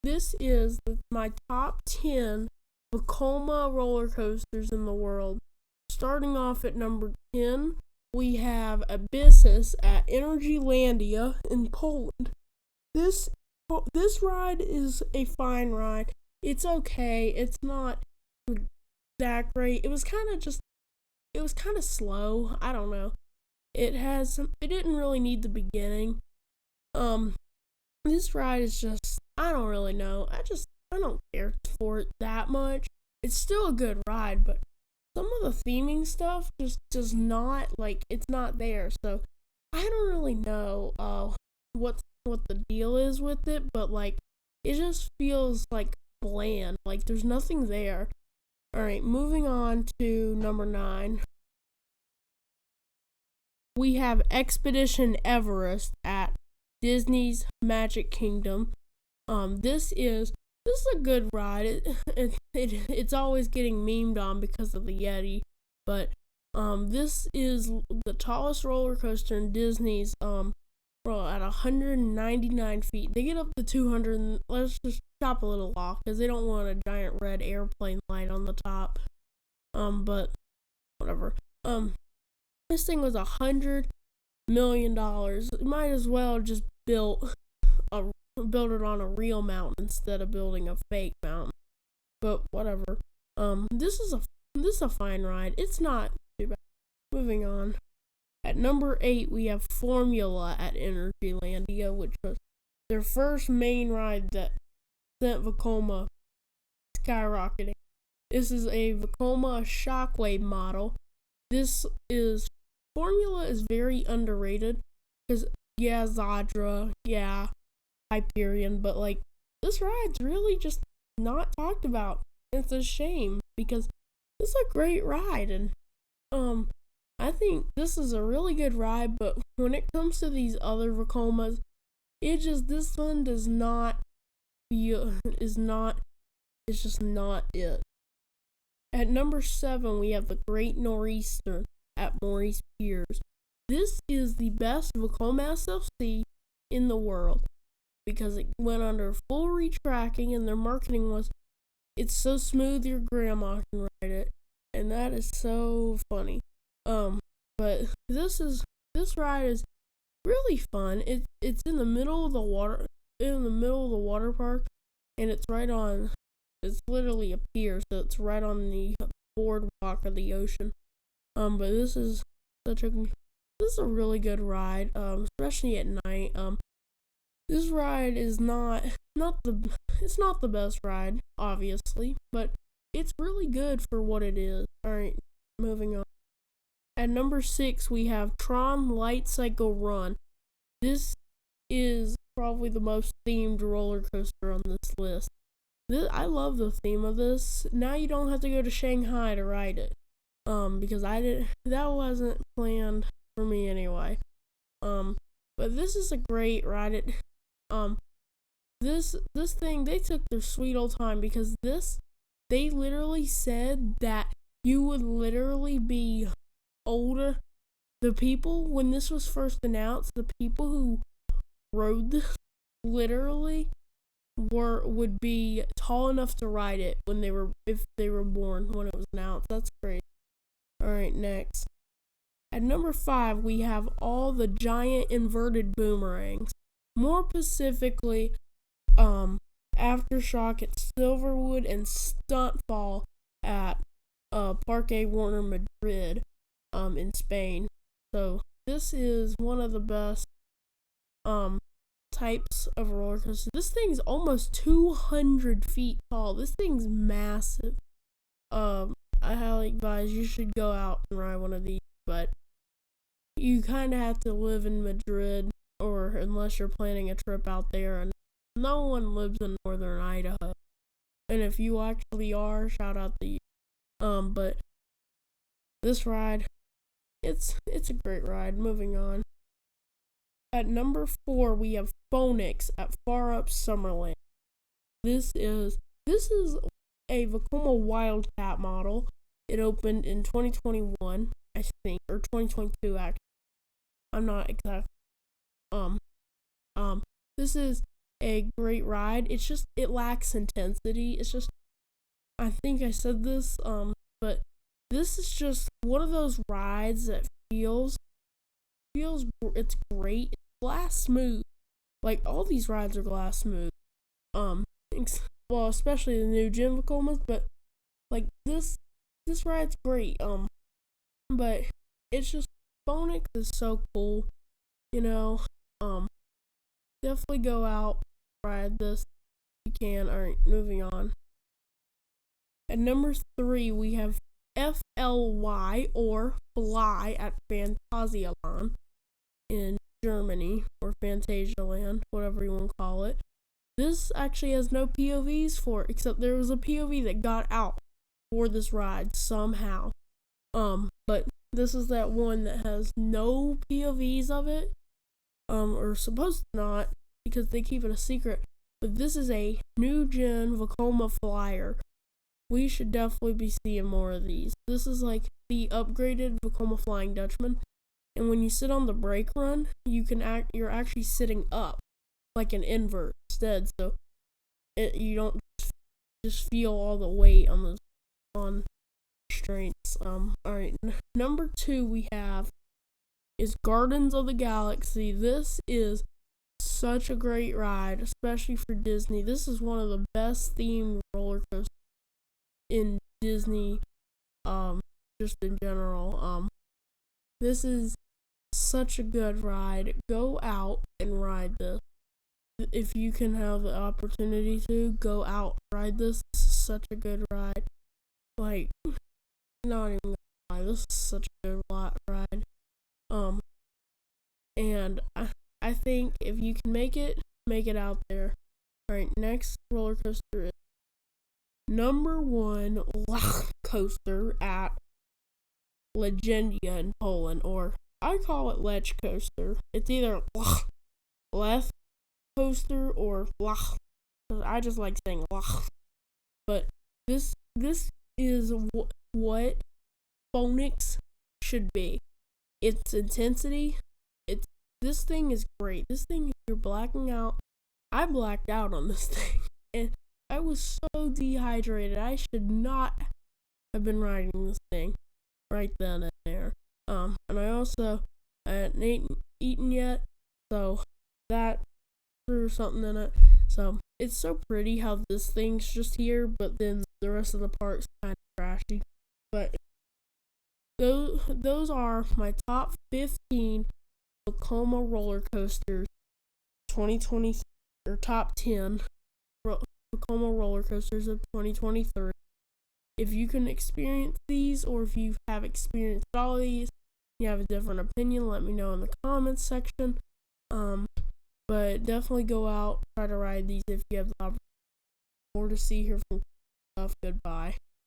this is my top 10 Vekoma roller coasters in the world. Starting off at number 10, we have Abyssus at Energylandia in Poland. This ride is a fine ride. It's okay. It's not that great. It was kind of slow. I don't know. It didn't really need the beginning. This ride is just, I don't really know. I don't care for it that much. It's still a good ride, but some of the theming stuff just does not, it's not there. So I don't really know what the deal is with it, but it just feels bland. There's nothing there. Alright, moving on to number 9. We have Expedition Everest at Disney's Magic Kingdom. This is a good ride. It's always getting memed on because of the Yeti, but this is the tallest roller coaster in Disney's at 199 feet. They get up to 200, and let's just chop a little off because they don't want a giant red airplane light on the top. But whatever. This thing was $100 million. You might as well just build it on a real mountain instead of building a fake mountain. But whatever. This is a fine ride. It's not too bad. Moving on. At number 8, we have Formula at Energylandia, which was their first main ride that sent Vekoma skyrocketing. This is a Vekoma Shockwave model. Formula is very underrated because Zadra, Hyperion, but this ride's really just not talked about. It's a shame because it's a great ride, and I think this is a really good ride, but when it comes to these other Vekomas, this one does not it's just not it. At number 7, we have the Great Nor'easter at Maurice Piers. This is the best Vekoma SFC in the world because it went under full retracking, and their marketing was, it's so smooth your grandma can ride it, and that is so funny. But this ride is really fun. It's in the middle of the water park, and it's literally a pier, so it's right on the boardwalk of the ocean. But this is a really good ride, especially at night. This ride is not the best ride, obviously, but it's really good for what it is. Alright, moving on. At number 6, we have Tron Light Cycle Run. This is probably the most themed roller coaster on this list. I love the theme of this. Now you don't have to go to Shanghai to ride it. Because that wasn't planned for me anyway. But this is a great ride. This thing, they took their sweet old time because they literally said that you would literally be older. The people, when this was first announced, the people who rode this literally would be tall enough to ride it if they were born when it was announced. That's great. Alright, next. At number 5, we have all the giant inverted boomerangs. More specifically, Aftershock at Silverwood and Stuntfall at Parque Warner Madrid in Spain. So this is one of the best types of roller coaster. This thing's almost 200 feet tall. This thing's massive. I highly advise you should go out and ride one of these, but you kind of have to live in Madrid, or unless you're planning a trip out there, and no one lives in northern Idaho. And if you actually are, shout out to you. But this ride, it's a great ride. Moving on. At number 4, we have Phoenix at Far Up Summerland. This is a Vekoma Wildcat model. It opened in 2021, I think, or 2022 actually. I'm not exact. This is a great ride. It's just, it lacks intensity. It's just, I think I said this, but this is just one of those rides that feels, it's great. It's glass smooth. Like, all these rides are glass smooth. Well, especially the new Gym Vekomas, but like this ride's great. But it's just, Phonics is so cool, you know. Definitely go out, ride this if you can. Alright, moving on. At number 3, we have FLY, or Fly, at Phantasialand in Germany, or Phantasialand, whatever you want to call it. This actually has no POVs for it, except there was a POV that got out for this ride somehow. But this is that one that has no POVs of it, or supposed to not, because they keep it a secret. But this is a new gen Vekoma flyer. We should definitely be seeing more of these. This is like the upgraded Vekoma Flying Dutchman, and when you sit on the brake run, you're actually sitting up, like an invert instead, so you don't just feel all the weight on restraints. Alright, number 2 we have is Gardens of the Galaxy. This is such a great ride, especially for Disney. This is one of the best themed roller coasters in Disney, just in general. This is such a good ride. Go out and ride this. If you can have the opportunity to, go out, ride this. This is such a good ride. Like, not even gonna lie, this is such a good ride. And I think if you can make it out there. Alright, next roller coaster is number 1 Lech coaster at Legendia in Poland, or I call it Lech coaster. It's either Lech coaster or Lech. I just like saying Lech. But this is what Phonics should be. Its intensity. This thing is great. This thing, you're blacking out. I blacked out on this thing, and I was so dehydrated. I should not have been riding this thing right then and there. And I also hadn't eaten yet, so that threw something in it. So it's so pretty how this thing's just here, but then the rest of the park's kind of trashy. But those are my top 15 Vekoma roller coasters 2020, or top 10 Vekoma roller coasters of 2023. If you can experience these, or if you have experienced all of these, you have a different opinion, let me know in the comments section. But definitely go out, try to ride these if you have the opportunity. More to see here from stuff. Goodbye.